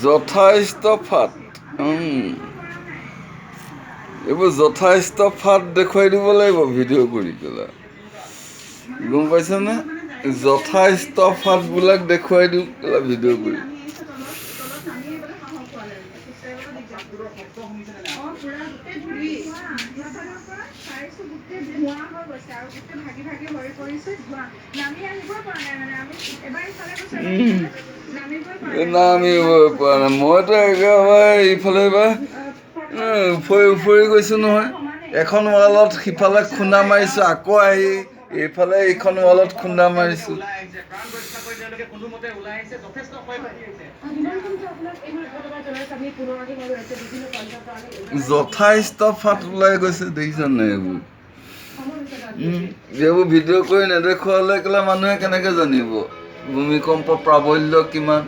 যথেষ্ট ফাট এইবোৰ যথেষ্ট ফাট দেখুৱাই দিব লাগিব ভিডিঅ' কৰি পেলাই গম পাইছানে যথেষ্ট ফাটবিলাক দেখুৱাই দিওঁ পেলাই ভিডিঅ' কৰি নামিবই পৰা নাই মইতো একেবাৰে ইফালে উফৰি গৈছোঁ নহয় এখন ৱালত সিফালে খুন্দা মাৰিছোঁ আকৌ আহি এইফালে এইখন ৱালত খুন্দা মাৰিছোঁ যথেষ্ট ফাট ওলাই গৈছে দেখিছা নাই এইবোৰ ভিডিঅ' কৰি নেদেখুৱালে কেলে মানুহে কেনেকৈ জানিব ভূমিকম্প প্ৰাবল্য কিমান